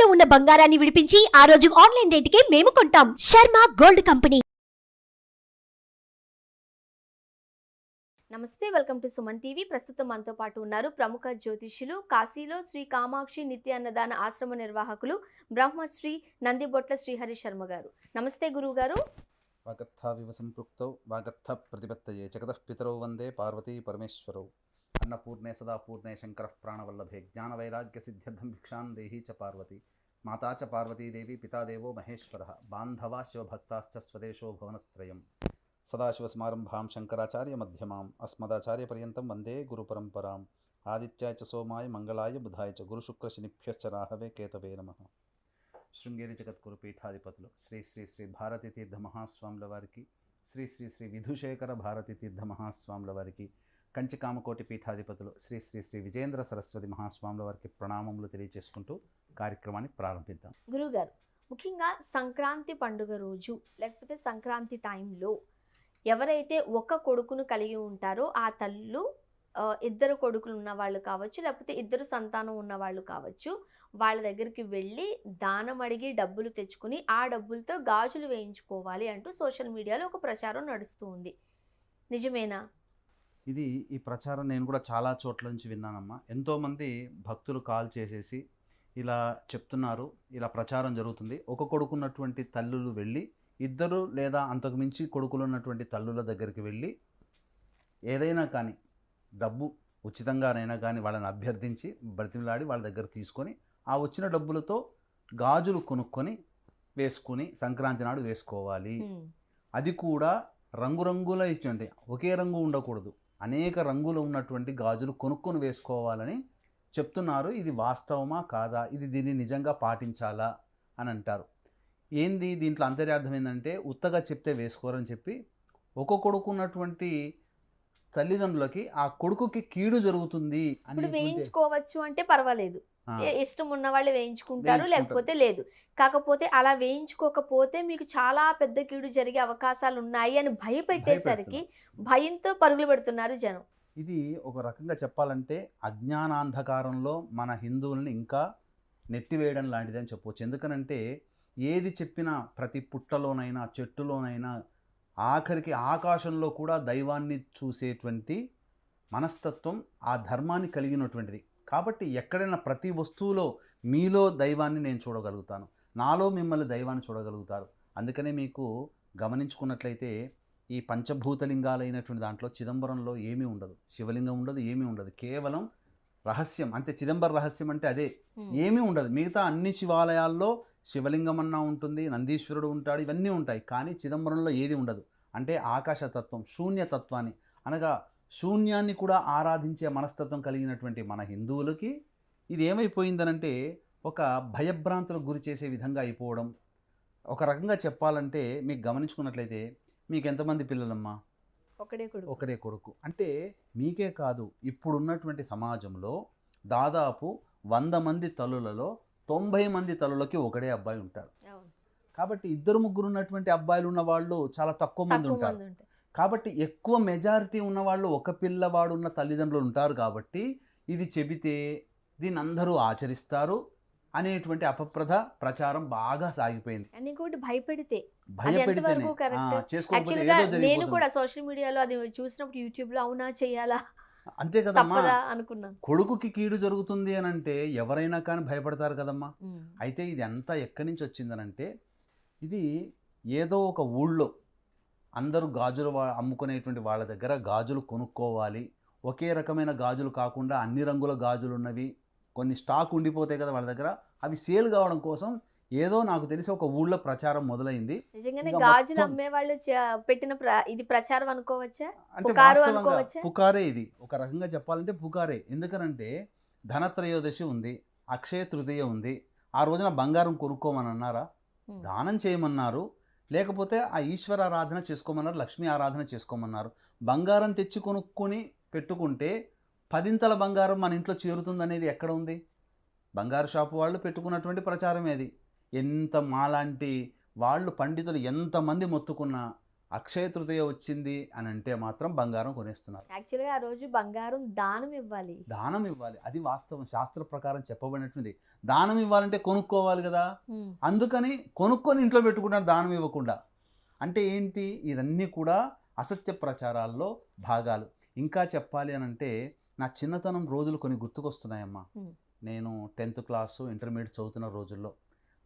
తాకట్టులో ఉన్న బంగారాన్ని విడిపించి ఆ రోజు ఆన్లైన్ రేటుకే మేము కొంటాం. Sharma gold company. నమస్తే, వెల్కమ్ టు సుమన్ టీవీ. ప్రస్తుతం మనతో పాటు ఉన్నారు ప్రముఖ జ్యోతిష్యులు, కాశీలో శ్రీ కామాక్షి నిత్య అన్నదాన ఆశ్రమ నిర్వాహకులు బ్రహ్మశ్రీ నందిబొట్ల శ్రీహరి శర్మ గారు. నమస్తే గురువు గారు. వాగర్థావివ సంపృక్తౌ వాగర్థ ప్రతిపత్తయే జగతః పితరౌ వందే పార్వతీ పరమేశ్వరౌ అన్నపూర్ణే సదా పూర్ణే శంకరః ప్రాణవల్లభే జ్ఞానవైరాగ్య సిద్ధ్యర్థం భిక్షాం దేహి చ పార్వతి మాతా చ పార్వతీదేవి పితాదేవో మహేశ్వరః బాంధవా శివభక్తాశ్చ స్వదేశో భువనత్రయం సదాశివసమారంభాం శంకరాచార్య మధ్యమాం అస్మదాచార్య పర్యంతం వందే గురుపరంపరాం ఆదిత్యాయ చ సోమాయ మంగళాయ బుధాయ చ గురుశుక్రశనిభ్యశ్చ రాహవే కేతవే నమః. శృంగేరి జగద్గురు పీఠాధిపతులు శ్రీ శ్రీ శ్రీ భారతీ తీర్థ మహాస్వాముల వారికి, శ్రీ శ్రీ శ్రీ విధుశేఖర భారతీ తీర్థ మహాస్వాముల వారికి, కంచి కామకోటి పీఠాధిపతులు శ్రీ శ్రీ శ్రీ విజేంద్ర సరస్వతి మహాస్వాముల వారికి ప్రణామములు తెలియజేసుకుంటూ కార్యక్రమాన్ని ప్రారంభిద్దాం. గురువుగారు, ముఖ్యంగా సంక్రాంతి పండుగ రోజు లేకపోతే సంక్రాంతి టైంలో ఎవరైతే ఒక కొడుకును కలిగి ఉంటారో ఆ తల్లు ఇద్దరు కొడుకులు ఉన్న వాళ్ళు కావచ్చు, లేకపోతే ఇద్దరు సంతానం ఉన్న వాళ్ళు కావచ్చు, వాళ్ళ దగ్గరికి వెళ్ళి దానం అడిగి డబ్బులు తెచ్చుకుని ఆ డబ్బులతో గాజులు వేయించుకోవాలి అంటూ సోషల్ మీడియాలో ఒక ప్రచారం నడుస్తూ ఉంది. నిజమేనా? ఈ ప్రచారం నేను కూడా చాలా చోట్ల నుంచి విన్నానమ్మా. ఎంతోమంది భక్తులు కాల్ చేసేసి ఇలా చెప్తున్నారు, ఇలా ప్రచారం జరుగుతుంది. ఒక కొడుకున్నటువంటి తల్లులు వెళ్ళి ఇద్దరు లేదా అంతకు మించి కొడుకులు ఉన్నటువంటి తల్లుల దగ్గరికి వెళ్ళి ఏదైనా కానీ డబ్బు ఉచితంగానైనా కానీ వాళ్ళని అభ్యర్థించి బ్రతిమలాడి వాళ్ళ దగ్గర తీసుకొని ఆ వచ్చిన డబ్బులతో గాజులు కొనుక్కొని వేసుకుని సంక్రాంతి నాడు వేసుకోవాలి. అది కూడా రంగురంగుల ఇటువంటి ఒకే రంగు ఉండకూడదు, అనేక రంగులు ఉన్నటువంటి గాజులు కొనుక్కొని వేసుకోవాలని చెప్తున్నారు. ఇది వాస్తవమా కాదా, దీన్ని నిజంగా పాటించాలా అని అంటారు. ఏంది దీంట్లో అంతర్యార్థం ఏంటంటే ఉత్తగా చెప్తే వేసుకోరని చెప్పి ఒక కొడుకున్నటువంటి తల్లిదండ్రులకి ఆ కొడుకుకి కీడు జరుగుతుంది అని వేయించుకోవచ్చు అంటే పర్వాలేదు, ఇష్టం ఉన్న వాళ్ళు వేయించుకుంటారు, లేకపోతే లేదు. కాకపోతే అలా వేయించుకోకపోతే మీకు చాలా పెద్ద కీడు జరిగే అవకాశాలు ఉన్నాయి అని భయపెట్టేసరికి భయంతో పరుగులు పెడుతున్నారు జనం. ఇది ఒక రకంగా చెప్పాలంటే అజ్ఞానాంధకారంలో మన హిందువుల్ని ఇంకా నెట్టివేయడం లాంటిది అని చెప్పవచ్చు. ఎందుకనంటే ఏది చెప్పినా ప్రతి పుట్టలోనైనా చెట్టులోనైనా ఆఖరికి ఆకాశంలో కూడా దైవాన్ని చూసేటువంటి మనస్తత్వం ఆ ధర్మాన్ని కలిగినటువంటిది. కాబట్టి ఎక్కడైనా ప్రతి వస్తువులో మీలో దైవాన్ని నేను చూడగలుగుతాను, నాలో మిమ్మల్ని దైవాన్ని చూడగలుగుతారు. అందుకనే మీకు గమనించుకున్నట్లయితే ఈ పంచభూతలింగాలైనటువంటి దాంట్లో చిదంబరంలో ఏమీ ఉండదు, శివలింగం ఉండదు, ఏమీ ఉండదు, కేవలం రహస్యం అంతే. చిదంబర రహస్యం అంటే అదే, ఏమీ ఉండదు. మిగతా అన్ని శివాలయాల్లో శివలింగం అన్నా ఉంటుంది, నందీశ్వరుడు ఉంటాడు, ఇవన్నీ ఉంటాయి. కానీ చిదంబరంలో ఏది ఉండదు. అంటే ఆకాశతత్వం, శూన్యతత్వాన్ని అనగా శూన్యాన్ని కూడా ఆరాధించే మనస్తత్వం కలిగినటువంటి మన హిందువులకి ఇది ఏమైపోయిందనంటే ఒక భయభ్రాంతులకు గురి చేసే విధంగా అయిపోవడం. ఒక రకంగా చెప్పాలంటే మీకు గమనించుకున్నట్లయితే మీకు ఎంతమంది పిల్లలమ్మా? ఒకడే కొడుకు. అంటే మీకే కాదు, ఇప్పుడున్నటువంటి సమాజంలో దాదాపు 100 మంది తల్లులలో 90 మంది తల్లులకి ఒకడే అబ్బాయి ఉంటాడు. కాబట్టి ఇద్దరు ముగ్గురు ఉన్నటువంటి అబ్బాయిలు ఉన్న వాళ్ళు చాలా తక్కువ మంది ఉంటారు. కాబట్టి ఎక్కువ మెజారిటీ ఉన్నవాళ్ళు ఒక పిల్లవాడు ఉన్న తల్లిదండ్రులు ఉంటారు. కాబట్టి ఇది చెబితే దీన్ని అందరూ ఆచరిస్తారు అనేటువంటి అపప్రథ ప్రచారం బాగా సాగిపోయింది. నేను కూడా సోషల్ మీడియాలో అది చూసినప్పుడు యూట్యూబ్ లో అవునా చేయాలా అంతే కదమ్మా అనుకున్నాను. కొడుకుకి కీడు జరుగుతుంది అని అంటే ఎవరైనా కానీ భయపడతారు కదమ్మా. అయితే ఇది అంతా ఎక్కడి నుంచి వచ్చిందనంటే ఇది ఏదో ఒక ఊళ్ళో అందరూ గాజులు అమ్ముకునేటువంటి వాళ్ళ దగ్గర గాజులు కొనుక్కోవాలి, ఒకే రకమైన గాజులు కాకుండా అన్ని రంగుల గాజులు ఉన్నవి కొన్ని స్టాక్ ఉండిపోతాయి కదా వాళ్ళ దగ్గర, అవి సేల్ కావడం కోసం ఏదో నాకు తెలిసి ఒక ఊళ్ళో ప్రచారం మొదలైంది. గాజులు అమ్మే వాళ్ళు పెట్టిన ఇది ప్రచారం అనుకోవచ్చా? అంటే వాస్తవంగా పుకారే, ఇది ఒక రకంగా చెప్పాలంటే పుకారే. ఎందుకనంటే ధనత్రయోదశి ఉంది, అక్షయ తృతీయ ఉంది, ఆ రోజున బంగారం కొనుక్కోమని అన్నారా? దానం చేయమన్నారు, లేకపోతే ఆ ఈశ్వర ఆరాధన చేసుకోమన్నారు, లక్ష్మీ ఆరాధన చేసుకోమన్నారు. బంగారం తెచ్చి కొనుక్కొని పెట్టుకుంటే 10 బంగారం మన ఇంట్లో చేరుతుందనేది ఎక్కడ ఉంది? బంగారు షాపు వాళ్ళు పెట్టుకున్నటువంటి ప్రచారం అది. ఎంత మాలాంటి వాళ్ళు పండితులు ఎంతమంది మొత్తుకున్నా అక్షయ తృతీయ వచ్చింది అని అంటే మాత్రం బంగారం కొనేస్తున్నారు. యాక్చువల్గా ఆ రోజు బంగారం దానం ఇవ్వాలి. దానం ఇవ్వాలి, అది వాస్తవం. శాస్త్ర ప్రకారం చెప్పబడినటువంటి దానం ఇవ్వాలంటే కొనుక్కోవాలి కదా. అందుకని కొనుక్కొని ఇంట్లో పెట్టుకున్నారు దానం ఇవ్వకుండా. అంటే ఏంటి, ఇదన్నీ కూడా అసత్య ప్రచారాల్లో భాగాలు. ఇంకా చెప్పాలి అని అంటే నా చిన్నతనం రోజులు కొన్ని గుర్తుకొస్తున్నాయమ్మా. నేను 10th క్లాసు ఇంటర్మీడియట్ చదువుతున్న రోజుల్లో,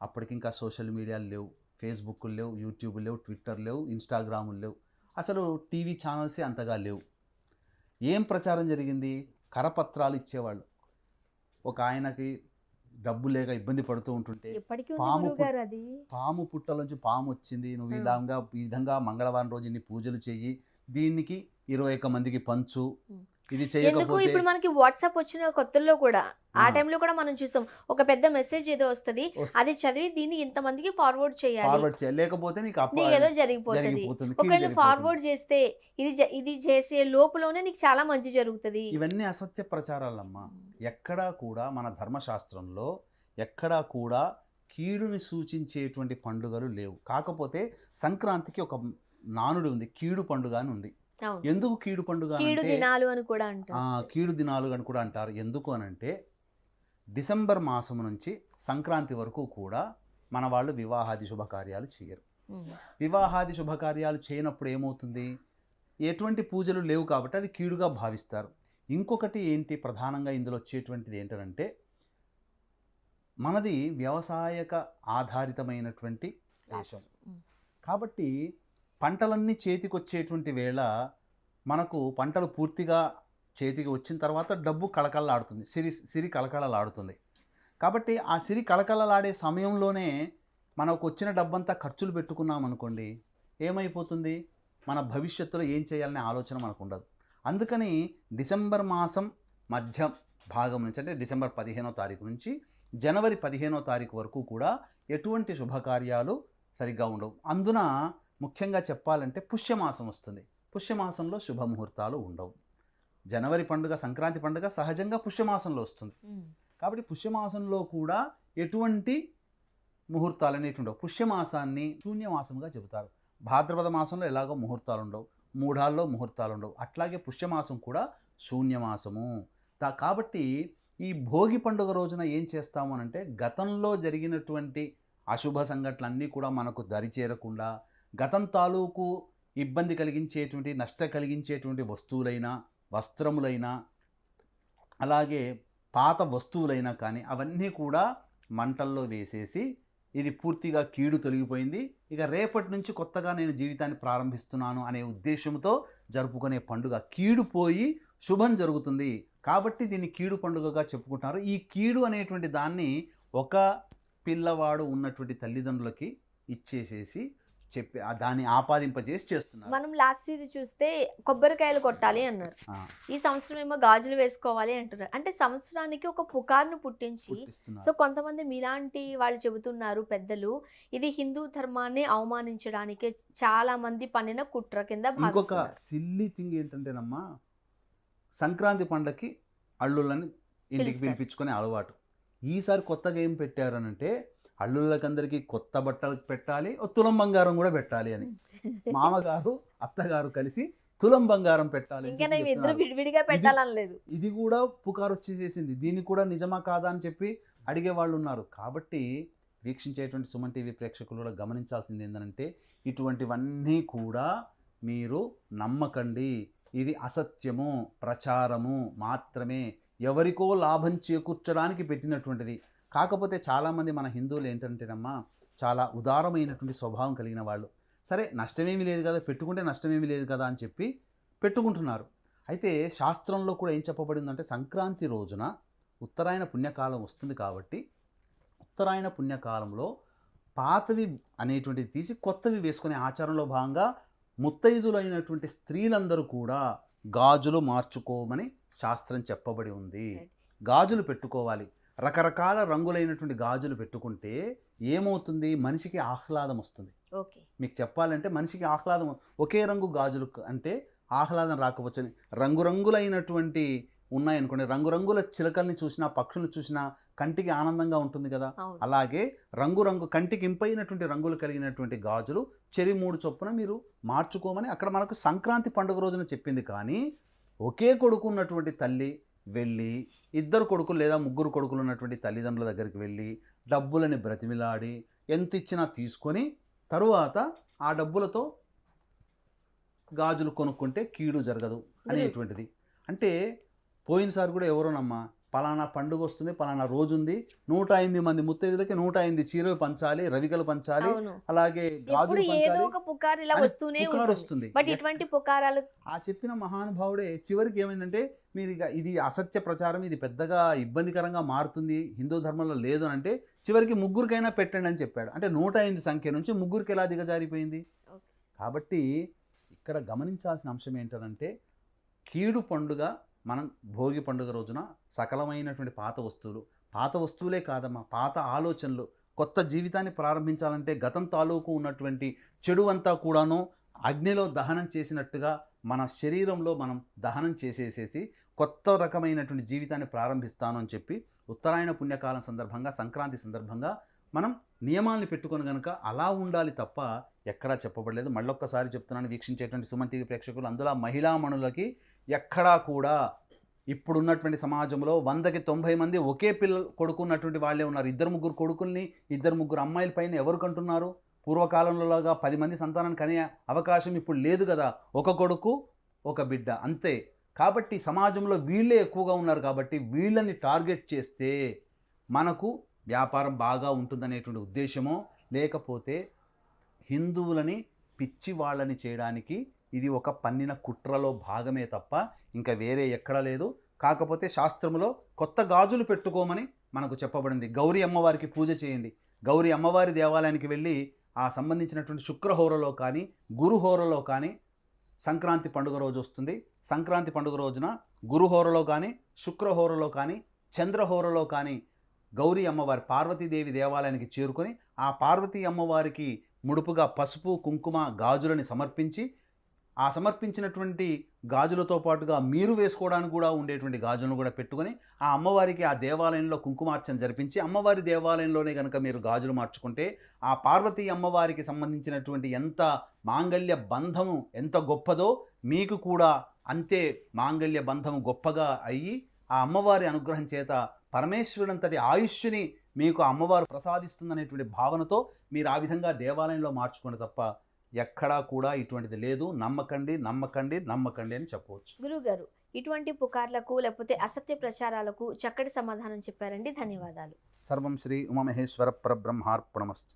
అప్పటికి ఇంకా సోషల్ మీడియాలు లేవు, ఫేస్బుక్లు లేవు, యూట్యూబ్ లేవు, ట్విట్టర్ లేవు, ఇన్స్టాగ్రాములు లేవు, అసలు టీవీ ఛానల్సే అంతగా లేవు. ఏం ప్రచారం జరిగింది, కరపత్రాలు ఇచ్చేవాళ్ళు. ఒక ఆయనకి డబ్బు లేక ఇబ్బంది పడుతూ ఉంటుంటే పాము పుట్టలోంచి పాము వచ్చింది, నువ్వు ఈ విధంగా మంగళవారం రోజు ఇన్ని పూజలు చెయ్యి, దీనికి 21 మందికి పంచు, ఇది చేయకపోతే. ఇప్పుడు మనకి వాట్సాప్ వచ్చిన కొత్తల్లో కూడా ఆ టైంలో కూడా మనం చూసాం, ఒక పెద్ద మెసేజ్ ఏదో వస్తది, అది చదివి దీన్ని ఇంతమందికి ఫార్వర్డ్ చేయాలి, లేకపోతే నీకు ఏదో జరిగిపోతుంది. ఒకవేళ ఫార్వర్డ్ చేస్తే ఇది చేసే లోపలనే నీకు చాలా మంచి జరుగుతుంది. ఇవన్నీ అసత్య ప్రచారాలమ్మా. ఎక్కడా కూడా మన ధర్మశాస్త్రంలో ఎక్కడా కూడా కీడుని సూచించేటువంటి పండుగలు లేవు. కాకపోతే సంక్రాంతికి ఒక నానుడి ఉంది, కీడు పండుగ అని ఉంది. ఎందుకు కీడు పండుగ, కీడు దినాలు అని కూడా అంటారు. కీడు దినాలు అని కూడా అంటారు. ఎందుకు అనంటే డిసెంబర్ మాసం నుంచి సంక్రాంతి వరకు కూడా మన వాళ్ళు వివాహాది శుభకార్యాలు చేయరు. వివాహాది శుభకార్యాలు చేయనప్పుడు ఏమవుతుంది, ఎటువంటి పూజలు లేవు కాబట్టి అది కీడుగా భావిస్తారు. ఇంకొకటి ఏంటి, ప్రధానంగా ఇందులో వచ్చేటువంటిది ఏంటంటే మనది వ్యవసాయక ఆధారితమైనటువంటి దేశం కాబట్టి పంటలన్నీ చేతికి వచ్చేటువంటి వేళ మనకు పంటలు పూర్తిగా చేతికి వచ్చిన తర్వాత డబ్బు కళకళలాడుతుంది, సిరి కళకళలాడుతుంది. కాబట్టి ఆ సిరి కళకళలాడే సమయంలోనే మనకు వచ్చిన డబ్బంతా ఖర్చులు పెట్టుకున్నాం అనుకోండి, ఏమైపోతుంది, మన భవిష్యత్తులో ఏం చేయాలనే ఆలోచన మనకు ఉండదు. అందుకని డిసెంబర్ మాసం మధ్య భాగం నుంచి, అంటే డిసెంబర్ 15వ తారీఖు నుంచి జనవరి 15వ తారీఖు వరకు కూడా ఎటువంటి శుభకార్యాలు సరిగ్గా ఉండవు. అందున ముఖ్యంగా చెప్పాలంటే పుష్యమాసం వస్తుంది. పుష్యమాసంలో శుభముహూర్తాలు ఉండవు. జనవరి పండుగ, సంక్రాంతి పండుగ సహజంగా పుష్యమాసంలో వస్తుంది కాబట్టి పుష్యమాసంలో కూడా ఎటువంటి ముహూర్తాలు అనేవి ఉండవు. పుష్యమాసాన్ని శూన్యమాసంగా చెబుతారు. భాద్రపద మాసంలో ఎలాగో ముహూర్తాలు ఉండవు, మూఢాల్లో ముహూర్తాలు ఉండవు, అట్లాగే పుష్యమాసం కూడా శూన్యమాసము. కాబట్టి ఈ భోగి పండుగ రోజున ఏం చేస్తాము అంటే గతంలో జరిగినటువంటి అశుభ సంఘటనలన్నీ కూడా మనకు దరిచేరకుండా, గతం తాలూకు ఇబ్బంది కలిగించేటువంటి, నష్టం కలిగించేటువంటి వస్తువులైనా, వస్త్రములైనా, అలాగే పాత వస్తువులైనా కానీ అవన్నీ కూడా మంటల్లో వేసేసి ఇది పూర్తిగా కీడు తొలగిపోయింది, ఇక రేపటి నుంచి కొత్తగా నేను జీవితాన్ని ప్రారంభిస్తున్నాను అనే ఉద్దేశంతో జరుపుకునే పండుగ. కీడు పోయి శుభం జరుగుతుంది కాబట్టి దీన్ని కీడు పండుగగా చెప్పుకుంటున్నారు. ఈ కీడు అనేటువంటి దాన్ని ఒక పిల్లవాడు ఉన్నటువంటి తల్లిదండ్రులకి ఇచ్చేసేసి చెప్పి దాన్ని ఆపాదింపజేసి చేస్తున్నారు. మనం లాస్ట్ ఇయర్ చూస్తే కొబ్బరికాయలు కొట్టాలి అన్నారు, ఈ సంవత్సరం ఏమో గాజులు వేసుకోవాలి అంటున్నారు. అంటే సంవత్సరానికి ఒక పుకార్ను పుట్టించి, సో కొంతమంది మీలాంటి వాళ్ళు చెబుతున్నారు పెద్దలు, ఇది హిందూ ధర్మాన్ని అవమానించడానికే చాలా మంది పన్నిన కుట్ర కింద. ఇంకొక సిల్లీ థింగ్ ఏంటంటేనమ్మా, సంక్రాంతి పండగకి అల్లుళ్ళని ఇంటికి పిలిపించుకునే అలవాటు. ఈసారి కొత్తగా ఏం పెట్టారనంటే అల్లుళ్ళకందరికీ కొత్త బట్టలు పెట్టాలి, తులం బంగారం కూడా పెట్టాలి అని. మామగారు అత్తగారు కలిసి తులం బంగారం పెట్టాలి, ఇది కూడా పుకారు వచ్చేసేసింది. దీన్ని కూడా నిజమా కాదా అని చెప్పి అడిగే వాళ్ళు ఉన్నారు. కాబట్టి వీక్షించేటువంటి సుమన్ టీవీ ప్రేక్షకులు కూడా గమనించాల్సింది ఏంటంటే ఇటువంటివన్నీ కూడా మీరు నమ్మకండి. ఇది అసత్యము, ప్రచారము మాత్రమే, ఎవరికో లాభం చేకూర్చడానికి పెట్టినటువంటిది. కాకపోతే చాలామంది మన హిందువులు ఏంటంటేనమ్మా చాలా ఉదారమైనటువంటి స్వభావం కలిగిన వాళ్ళు. సరే నష్టమేమీ లేదు కదా, పెట్టుకుంటే నష్టమేమీ లేదు కదా అని చెప్పి పెట్టుకుంటున్నారు. అయితే శాస్త్రంలో కూడా ఏం చెప్పబడిందంటే సంక్రాంతి రోజున ఉత్తరాయణ పుణ్యకాలం వస్తుంది కాబట్టి ఉత్తరాయణ పుణ్యకాలంలో పాతవి అనేటువంటిది తీసి కొత్తవి వేసుకునే ఆచారంలో భాగంగా ముత్తైదులైనటువంటి స్త్రీలందరూ కూడా గాజులు మార్చుకోమని శాస్త్రం చెప్పబడి ఉంది. గాజులు పెట్టుకోవాలి. రకరకాల రంగులైనటువంటి గాజులు పెట్టుకుంటే ఏమవుతుంది, మనిషికి ఆహ్లాదం వస్తుంది. మీకు చెప్పాలంటే మనిషికి ఆహ్లాదం, ఒకే రంగు గాజులు అంటే ఆహ్లాదం రాకపోవచ్చని, రంగురంగులైనటువంటి ఉన్నాయనుకోండి, రంగురంగుల చిలకల్ని చూసినా, పక్షులను చూసినా, కంటికి ఆనందంగా ఉంటుంది కదా. అవును. అలాగే రంగు కంటికి ఇంపైనటువంటి రంగులు కలిగినటువంటి గాజులు చెరి 3 చొప్పున మీరు మార్చుకోమని అక్కడ మనకు సంక్రాంతి పండుగ రోజున చెప్పింది. కానీ ఒకే కొడుకు ఉన్నటువంటి తల్లి వెళ్ళి 2 కొడుకులు లేదా 3 కొడుకులు ఉన్నటువంటి తల్లిదండ్రుల దగ్గరికి వెళ్ళి డబ్బులని బ్రతిమిలాడి ఎంత ఇచ్చినా తీసుకొని తరువాత ఆ డబ్బులతో గాజులు కొనుక్కుంటే కీడు జరగదు అనేటువంటిది. అంటే పోయినసారి కూడా ఎవరోనమ్మా పలానా పండుగ వస్తుంది, పలానా రోజు ఉంది, 108 మంది ముత్తైదులకి 108 చీరలు పంచాలి, రవికలు పంచాలి, అవును. అలాగే ఎప్పుడు గాజులు ఏదో పంచాలి ఒక పుకార్ ఇలా అని వస్తూనే పుకారు ఉంటుంది. వస్తుంది. బట్ ఇటువంటి పుకారాలు ఆ చెప్పిన మహానుభావుడే చివరికి ఏమైందంటే మీది ఇది అసత్య ప్రచారం, ఇది పెద్దగా ఇబ్బందికరంగా మారుతుంది, హిందూ ధర్మంలో లేదు అని అంటే చివరికి 3కైనా పెట్టండి అని చెప్పాడు. అంటే 108 సంఖ్య నుంచి 3కి ఎలా దిగజారిపోయింది? ఓకే. కాబట్టి ఇక్కడ గమనించాల్సిన అంశం ఏంటంటే కీడు పండుగ మనం భోగి పండుగ రోజున సకలమైనటువంటి పాత వస్తువులే కాదమ్మా, పాత ఆలోచనలు, కొత్త జీవితాన్ని ప్రారంభించాలంటే గతం తాలూకు ఉన్నటువంటి చెడు అంతా కూడాను అగ్నిలో దహనం చేసినట్టుగా మన శరీరంలో మనం దహనం చేసేసేసి కొత్త రకమైనటువంటి జీవితాన్ని ప్రారంభిస్తాను అని చెప్పి ఉత్తరాయణ పుణ్యకాలం సందర్భంగా సంక్రాంతి సందర్భంగా మనం నియమాల్ని పెట్టుకొని కనుక అలా ఉండాలి తప్ప ఎక్కడా చెప్పబడలేదు. మళ్ళొక్కసారి చెప్తున్నాను, వీక్షించేటువంటి సుమన్ టీవీ ప్రేక్షకులు, అందులో మహిళామణులకి ఎక్కడా కూడా ఇప్పుడున్నటువంటి సమాజంలో 100కి 90 మంది ఒకే కొడుకున్నటువంటి వాళ్ళే ఉన్నారు. 2-3 కొడుకుల్ని 2-3 అమ్మాయిల పైన ఎవరు కంటున్నారు? పూర్వకాలంలోగా 10 మంది సంతానాన్ని కనే అవకాశం ఇప్పుడు లేదు కదా. ఒక కొడుకు ఒక బిడ్డ అంతే. కాబట్టి సమాజంలో వీళ్ళే ఎక్కువగా ఉన్నారు కాబట్టి వీళ్ళని టార్గెట్ చేస్తే మనకు వ్యాపారం బాగా ఉంటుందనేటువంటి ఉద్దేశమో, లేకపోతే హిందువులని పిచ్చి వాళ్ళని చేయడానికి ఇది ఒక పన్నిన కుట్రలో భాగమే తప్ప ఇంకా వేరే ఎక్కడా లేదు. కాకపోతే శాస్త్రంలో కొత్త గాజులు పెట్టుకోమని మనకు చెప్పబడింది. గౌరీ అమ్మవారికి పూజ చేయండి. గౌరీ అమ్మవారి దేవాలయానికి వెళ్ళి ఆ సంబంధించినటువంటి శుక్రహోరలో కానీ గురుహోరలో కానీ సంక్రాంతి పండుగ రోజు వస్తుంది. సంక్రాంతి పండుగ రోజున గురుహోరలో కానీ శుక్రహోరలో కానీ చంద్రహోరలో కానీ గౌరీ అమ్మవారి పార్వతీదేవి దేవాలయానికి చేరుకొని ఆ పార్వతీ అమ్మవారికి ముడుపుగా పసుపు కుంకుమ గాజులని సమర్పించి ఆ సమర్పించినటువంటి గాజులతో పాటుగా మీరు వేసుకోవడానికి కూడా ఉండేటువంటి గాజులను కూడా పెట్టుకొని ఆ అమ్మవారికి ఆ దేవాలయంలో కుంకుమార్చన జరిపించి అమ్మవారి దేవాలయంలోనే కనుక మీరు గాజులు మార్చుకుంటే ఆ పార్వతీ అమ్మవారికి సంబంధించినటువంటి ఎంత మాంగళ్య బంధము ఎంత గొప్పదో మీకు కూడా అంతే మాంగళ్య బంధము గొప్పగా అయ్యి ఆ అమ్మవారి అనుగ్రహం చేత పరమేశ్వరుడంతటి ఆయుష్ని మీకు అమ్మవారు ప్రసాదిస్తుందనేటువంటి భావనతో మీరు ఆ విధంగా దేవాలయంలో మార్చుకోండి తప్ప ఎక్కడా కూడా ఇటువంటిది లేదు. నమ్మకండి నమ్మకండి నమ్మకండి అని చెప్పవచ్చు. గురుగారు, ఇటువంటి పుకార్లకు లేకపోతే అసత్య ప్రచారాలకు చక్కటి సమాధానం చెప్పారండి. ధన్యవాదాలు. సర్వం శ్రీ ఉమామహేశ్వర పరబ్రహ్మార్పణమస్తు.